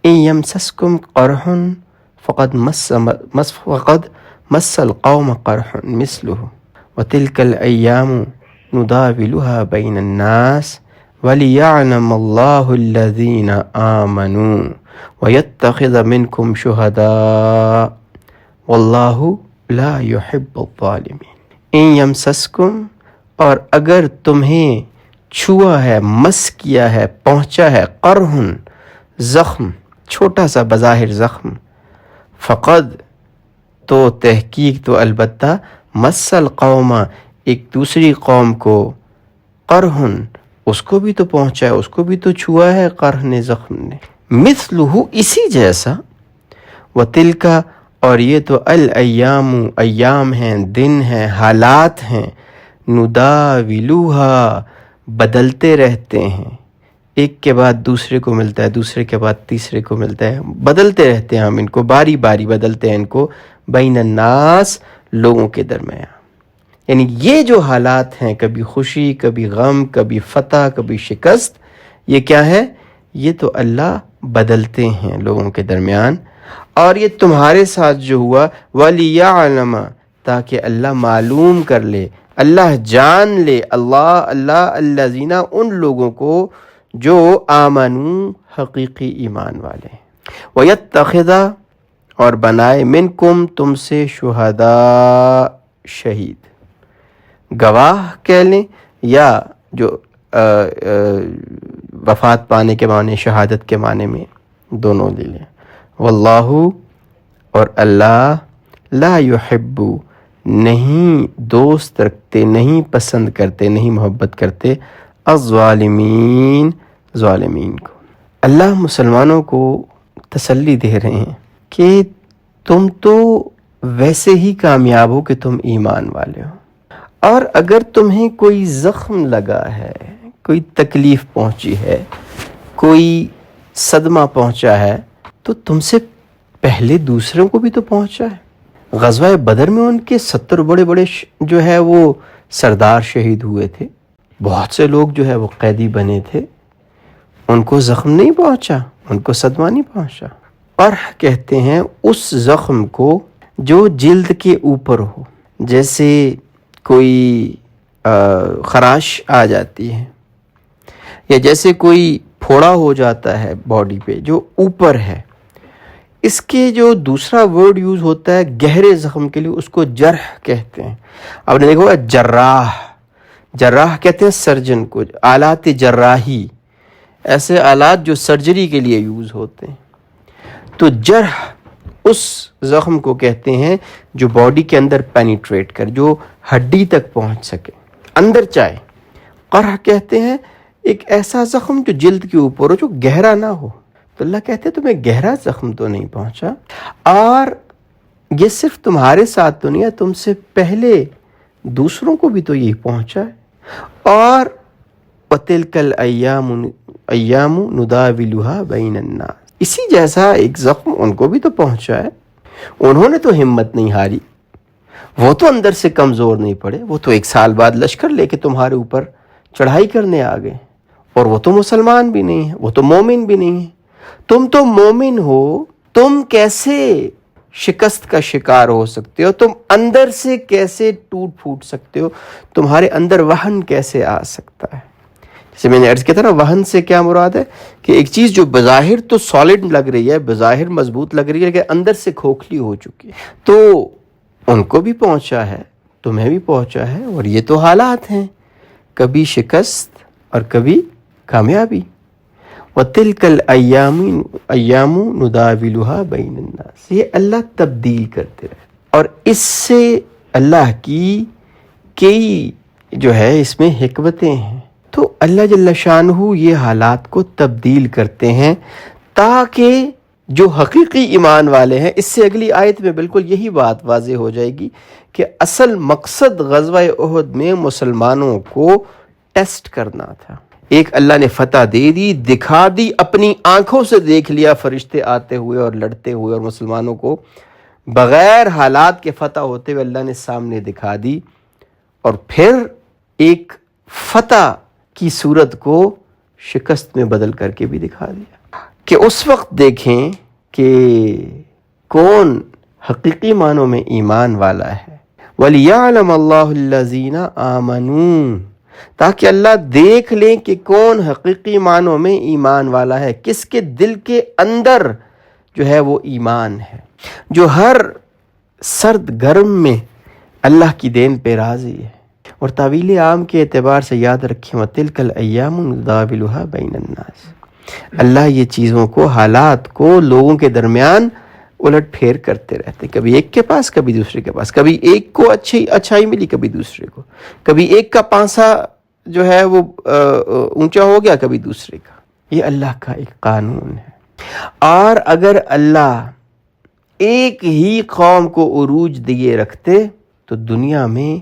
ان یمسسکم قرح فقد مس القوم قرح مثلہ وتلک الایام نداولها بین الناس ولیعلم اللہ الذین آمنوا ویتخذ منکم شہداء واللہ لا یحب الظالمین۔ ان یمسسکم، اور اگر تمہیں چھوا ہے، مس کیا ہے، پہنچا ہے، قرح زخم، چھوٹا سا بظاہر زخم، فقد تو تحقیق تو البتہ مس القوم ایک دوسری قوم کو، قرح اس کو بھی تو پہنچا ہے، اس کو بھی تو چھوا ہے قرح نے، زخم نے، مثلہ اسی جیسا، وتلک اور یہ تو الایام ایام ہیں، دن ہیں، حالات ہیں، نداولوہا بدلتے رہتے ہیں، ایک کے بعد دوسرے کو ملتا ہے، دوسرے کے بعد تیسرے کو ملتا ہے، بدلتے رہتے ہیں ہم ان کو، باری باری بدلتے ہیں ان کو، بین الناس لوگوں کے درمیان۔ یعنی یہ جو حالات ہیں، کبھی خوشی، کبھی غم، کبھی فتح، کبھی شکست، یہ کیا ہے؟ یہ تو اللہ بدلتے ہیں لوگوں کے درمیان۔ اور یہ تمہارے ساتھ جو ہوا، وَلِيَعْلَمَ تاکہ اللہ معلوم کر لے، اللہ جان لے، اللہ الذین ان لوگوں کو جو آمنو حقیقی ایمان والے ہیں، وَيَتَّخِذَ اور بنائے منکم تم سے شہداء شہید، گواہ کہہ لیں، یا جو وفات پانے کے معنی، شہادت کے معنی میں دونوں لے لیں۔ واللہ اور اللہ لا یحب نہیں دوست رکھتے، نہیں پسند کرتے، نہیں محبت کرتے الظالمین ظالمین کو۔ اللہ مسلمانوں کو تسلی دے رہے ہیں کہ تم تو ویسے ہی کامیاب ہو کہ تم ایمان والے ہو، اور اگر تمہیں کوئی زخم لگا ہے، کوئی تکلیف پہنچی ہے، کوئی صدمہ پہنچا ہے، تو تم سے پہلے دوسروں کو بھی تو پہنچا ہے۔ غزوہ بدر میں ان کے 70 بڑے بڑے جو ہے وہ سردار شہید ہوئے تھے، بہت سے لوگ جو ہے وہ قیدی بنے تھے، ان کو زخم نہیں پہنچا، ان کو صدمہ نہیں پہنچا۔ قرح کہتے ہیں اس زخم کو جو جلد کے اوپر ہو، جیسے کوئی خراش آ جاتی ہے، یا جیسے کوئی پھوڑا ہو جاتا ہے باڈی پہ جو اوپر ہے۔ اس کے جو دوسرا ورڈ یوز ہوتا ہے گہرے زخم کے لیے، اس کو جرح کہتے ہیں۔ آپ نے دیکھا ہوگا جراح کہتے ہیں سرجن کو، آلات جراحی، ایسے آلات جو سرجری کے لیے یوز ہوتے ہیں۔ تو جرح اس زخم کو کہتے ہیں جو باڈی کے اندر پینیٹریٹ کر، جو ہڈی تک پہنچ سکے، اندر چائے۔ قرح کہتے ہیں ایک ایسا زخم جو جلد کے اوپر ہو، جو گہرا نہ ہو۔ تو اللہ کہتے ہیں تمہیں گہرا زخم تو نہیں پہنچا، اور یہ صرف تمہارے ساتھ تو نہیں ہے، تم سے پہلے دوسروں کو بھی تو یہی پہنچا ہے۔ اور وَتِلْكَ الْأَيَّامُ نُدَاوِلُهَا بَيْنَ النَّاسِ، اسی جیسا ایک زخم ان کو بھی تو پہنچا ہے۔ انہوں نے تو ہمت نہیں ہاری، وہ تو اندر سے کمزور نہیں پڑے، وہ تو 1 سال بعد لشکر لے کے تمہارے اوپر چڑھائی کرنے آ گئے، اور وہ تو مسلمان بھی نہیں ہے، وہ تو مومن بھی نہیں ہے۔ تم تو مومن ہو، تم کیسے شکست کا شکار ہو سکتے ہو؟ تم اندر سے کیسے ٹوٹ پھوٹ سکتے ہو؟ تمہارے اندر وہن کیسے آ سکتا ہے؟ جیسے میں نے عرض کیا تھا نا، وہن سے کیا مراد ہے کہ ایک چیز جو بظاہر تو سالڈ لگ رہی ہے، بظاہر مضبوط لگ رہی ہے، لیکن اندر سے کھوکھلی ہو چکی ہے۔ تو ان کو بھی پہنچا ہے، تمہیں بھی پہنچا ہے، اور یہ تو حالات ہیں، کبھی شکست اور کبھی کامیابی۔ وَتِلْكَ الْأَيَّامُ نُدَاوِلُهَا بَيْنَ النَّاسِ، یہ اللہ تبدیل کرتے رہے، اور اس سے اللہ کی کئی جو ہے اس میں حکمتیں ہیں۔ تو اللہ جل شانہ یہ حالات کو تبدیل کرتے ہیں تاکہ جو حقیقی ایمان والے ہیں، اس سے اگلی آیت میں بالکل یہی بات واضح ہو جائے گی کہ اصل مقصد غزوہ احد میں مسلمانوں کو ٹیسٹ کرنا تھا۔ ایک اللہ نے فتح دے دی، دکھا دی، اپنی آنکھوں سے دیکھ لیا فرشتے آتے ہوئے اور لڑتے ہوئے، اور مسلمانوں کو بغیر حالات کے فتح ہوتے ہوئے اللہ نے سامنے دکھا دی، اور پھر ایک فتح کی صورت کو شکست میں بدل کر کے بھی دکھا دیا کہ اس وقت دیکھیں کہ کون حقیقی معنوں میں ایمان والا ہے. وَلِيَعْلَمَ اللَّهُ الَّذِينَ آمَنُوا، تاکہ اللہ دیکھ لیں کہ کون حقیقی معنوں میں ایمان والا ہے، کس کے دل کے اندر جو ہے وہ ایمان ہے، جو ہر سرد گرم میں اللہ کی دین پہ راضی ہے. اور تعویل عام کے اعتبار سے یاد رکھیں وَتِلْكَ الْأَيَّامُ نُدَاوِلُهَا بَيْنَ النَّاسِ، اللہ یہ چیزوں کو، حالات کو لوگوں کے درمیان الٹ پھیر کرتے رہتے، کبھی ایک کے پاس کبھی دوسرے کے پاس، کبھی ایک کو اچھائی ملی کبھی دوسرے کو، کبھی ایک کا پانسا جو ہے وہ اونچا ہو گیا کبھی دوسرے کا. یہ اللہ کا ایک قانون ہے. اور اگر اللہ ایک ہی قوم کو عروج دیے رکھتے تو دنیا میں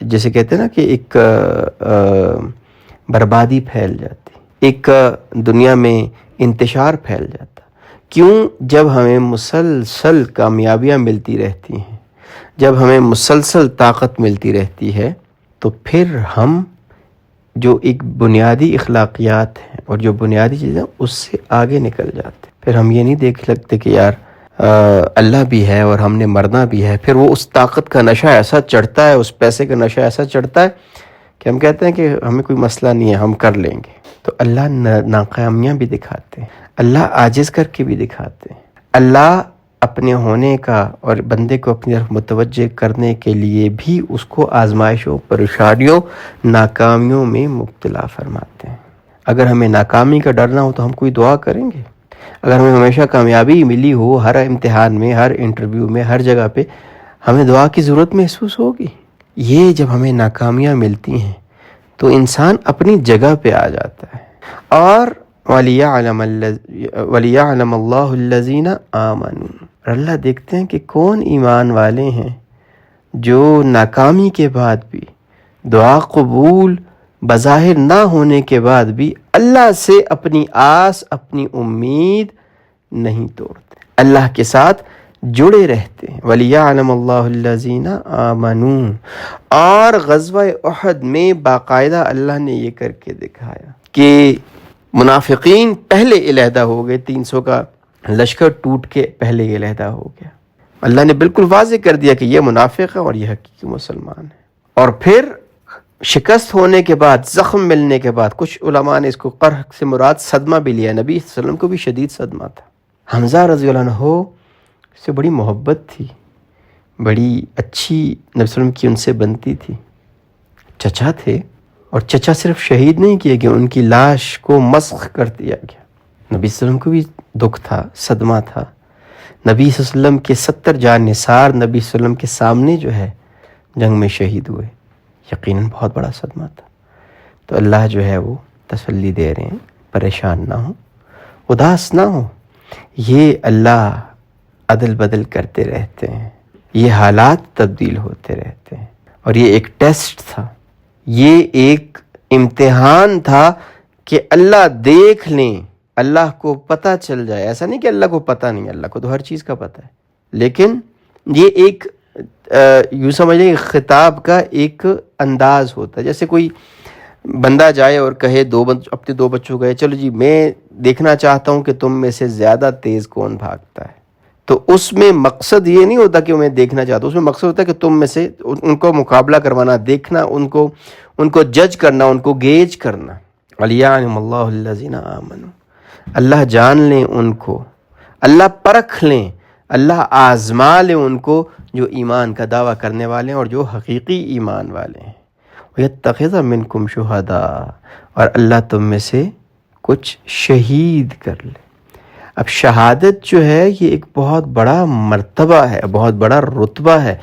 جیسے کہتے ہیں نا کہ ایک بربادی پھیل جاتی، ایک دنیا میں انتشار پھیل جاتا. کیوں؟ جب ہمیں مسلسل کامیابیاں ملتی رہتی ہیں، جب ہمیں مسلسل طاقت ملتی رہتی ہے، تو پھر ہم جو ایک بنیادی اخلاقیات ہیں اور جو بنیادی چیزیں اس سے آگے نکل جاتے. پھر ہم یہ نہیں دیکھ لگتے کہ یار اللہ بھی ہے اور ہم نے مرنا بھی ہے. پھر وہ اس طاقت کا نشہ ایسا چڑھتا ہے، اس پیسے کا نشہ ایسا چڑھتا ہے کہ ہم کہتے ہیں کہ ہمیں کوئی مسئلہ نہیں ہے، ہم کر لیں گے. تو اللہ ناکامیاں بھی دکھاتے ہیں، اللہ عاجز کر کے بھی دکھاتے ہیں. اللہ اپنے ہونے کا اور بندے کو اپنی طرف متوجہ کرنے کے لیے بھی اس کو آزمائشوں، پریشانیوں، ناکامیوں میں مبتلا فرماتے ہیں. اگر ہمیں ناکامی کا ڈرنا ہو تو ہم کوئی دعا کریں گے؟ اگر ہمیں ہمیشہ کامیابی ملی ہو، ہر امتحان میں، ہر انٹرویو میں، ہر جگہ پہ ہمیں دعا کی ضرورت محسوس ہوگی؟ یہ جب ہمیں ناکامیاں ملتی ہیں تو انسان اپنی جگہ پہ آ جاتا ہے. اور وَلِيَعْلَمَ اللَّهُ الَّذِينَ آمَنُوا، اللہ دیکھتے ہیں کہ کون ایمان والے ہیں جو ناکامی کے بعد بھی، دعا قبول بظاہر نہ ہونے کے بعد بھی اللہ سے اپنی آس، اپنی امید نہیں توڑتے، اللہ کے ساتھ جڑے رہتے ہیں. وَلِيَعْلَمَ اللَّهُ الَّذِينَ آمَنُوا. اور غزوہ احد میں باقاعدہ اللہ نے یہ کر کے دکھایا کہ منافقین پہلے علیحدہ ہو گئے، 300 کا لشکر ٹوٹ کے پہلے یہ علیحدہ ہو گیا. اللہ نے بالکل واضح کر دیا کہ یہ منافق ہے اور یہ حقیقی مسلمان ہے. اور پھر شکست ہونے کے بعد، زخم ملنے کے بعد، کچھ علماء نے اس کو قرح سے مراد صدمہ بھی لیا. نبی صلی اللہ علیہ وسلم کو بھی شدید صدمہ تھا. حمزہ رضی اللہ عنہ سے بڑی محبت تھی، بڑی اچھی نبی صلی اللہ علیہ وسلم کی ان سے بنتی تھی، چچا تھے. اور چچا صرف شہید نہیں کیے گئے، ان کی لاش کو مسخ کر دیا گیا. نبی صلی اللہ علیہ وسلم کو بھی دکھ تھا، صدمہ تھا. نبی صلی اللہ علیہ وسلم کے 70 جان نثار نبی صلی اللہ علیہ وسلم کے سامنے جو ہے جنگ میں شہید ہوئے. یقیناً بہت بڑا صدمہ تھا. تو اللہ جو ہے وہ تسلی دے رہے ہیں، پریشان نہ ہو، اداس نہ ہو. یہ اللہ عدل بدل کرتے رہتے ہیں، یہ حالات تبدیل ہوتے رہتے ہیں. اور یہ ایک ٹیسٹ تھا، یہ ایک امتحان تھا کہ اللہ دیکھ لیں، اللہ کو پتہ چل جائے. ایسا نہیں کہ اللہ کو پتہ نہیں، اللہ کو تو ہر چیز کا پتہ ہے. لیکن یہ ایک یوں سمجھ لیں خطاب کا ایک انداز ہوتا ہے. جیسے کوئی بندہ جائے اور کہے اپنے 2 بچوں گئے، چلو جی میں دیکھنا چاہتا ہوں کہ تم میں سے زیادہ تیز کون بھاگتا ہے. تو اس میں مقصد یہ نہیں ہوتا کہ میں دیکھنا چاہتا ہوں، اس میں مقصد ہوتا ہے کہ تم میں سے ان کو مقابلہ کروانا، دیکھنا، ان کو جج کرنا، ان کو گیج کرنا. وَلِيَعْلَمَ اللَّهُ الَّذِينَ آمَنُوا. اللہ جان لیں ان کو، اللہ پرکھ لیں، اللہ آزما لیں ان کو جو ایمان کا دعویٰ کرنے والے ہیں اور جو حقیقی ایمان والے ہیں. وَيَتَّخِذَ مِنْكُمْ شُهَدَاءَ. اور اللہ تم میں سے کچھ شہید کر لے. اب شہادت جو ہے یہ ایک بہت بڑا مرتبہ ہے، بہت بڑا رتبہ ہے.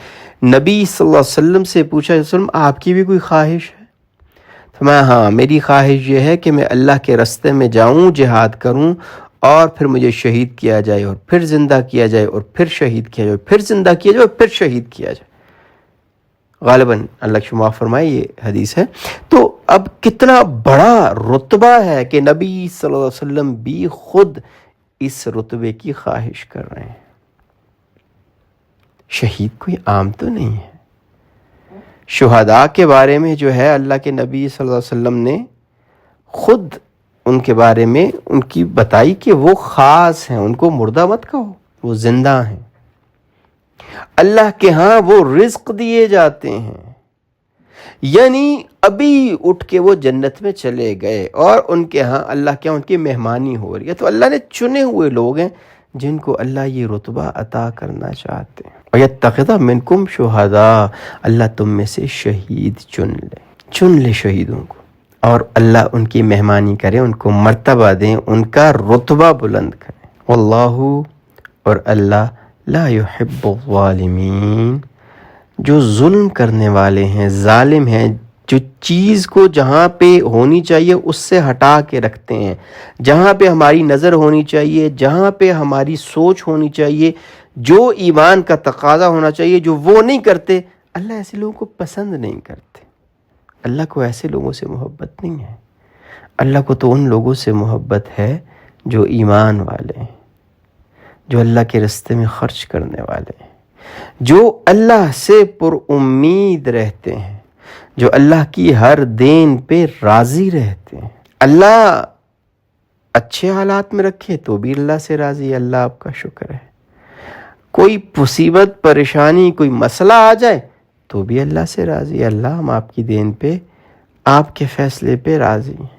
نبی صلی اللہ علیہ وسلم سے پوچھا، وسلم آپ کی بھی کوئی خواہش ہے؟ فرمایا ہاں، میری خواہش یہ ہے کہ میں اللہ کے راستے میں جاؤں، جہاد کروں، اور پھر مجھے شہید کیا جائے، اور پھر زندہ کیا جائے، اور پھر شہید کیا جائے، پھر زندہ کیا جائے، اور پھر شہید کیا جائے. غالباً اللہ کی معاف فرمائے یہ حدیث ہے. تو اب کتنا بڑا رتبہ ہے کہ نبی صلی اللہ علیہ وسلم بھی خود اس رتبے کی خواہش کر رہے ہیں. شہید کوئی عام تو نہیں ہے. شہداء کے بارے میں جو ہے اللہ کے نبی صلی اللہ علیہ وسلم نے خود ان کے بارے میں ان کی بتائی کہ وہ خاص ہیں، ان کو مردہ مت کہو، وہ زندہ ہیں، اللہ کے ہاں وہ رزق دیے جاتے ہیں، یعنی ابھی اٹھ کے وہ جنت میں چلے گئے اور ان کے ہاں اللہ کے ہاں ان کی مہمانی ہو رہی ہے۔ تو اللہ نے چنے ہوئے لوگ ہیں جن کو اللہ یہ رتبہ عطا کرنا چاہتے ہیں۔ وَيَتَّخِذَ مِنْكُمْ شُهَدَاءَ، اللہ تم میں سے شہید چن لے شہیدوں کو، اور اللہ ان کی مہمانی کرے، ان کو مرتبہ دیں، ان کا رتبہ بلند کریں۔ واللہ، اور اللہ، لا يحب الظالمین، جو ظلم کرنے والے ہیں، ظالم ہیں، جو چیز کو جہاں پہ ہونی چاہیے اس سے ہٹا کے رکھتے ہیں، جہاں پہ ہماری نظر ہونی چاہیے، جہاں پہ ہماری سوچ ہونی چاہیے، جو ایمان کا تقاضا ہونا چاہیے، جو وہ نہیں کرتے، اللہ ایسے لوگوں کو پسند نہیں کرتے۔ اللہ کو ایسے لوگوں سے محبت نہیں ہے۔ اللہ کو تو ان لوگوں سے محبت ہے جو ایمان والے ہیں، جو اللہ کے راستے میں خرچ کرنے والے ہیں، جو اللہ سے پر امید رہتے ہیں، جو اللہ کی ہر دین پہ راضی رہتے ہیں۔ اللہ اچھے حالات میں رکھے تو بھی اللہ سے راضی ہے، اللہ آپ کا شکر ہے۔ کوئی مصیبت، پریشانی، کوئی مسئلہ آ جائے تو بھی اللہ سے راضی ہے، اللہ ہم آپ کی دین پہ، آپ کے فیصلے پہ راضی ہیں۔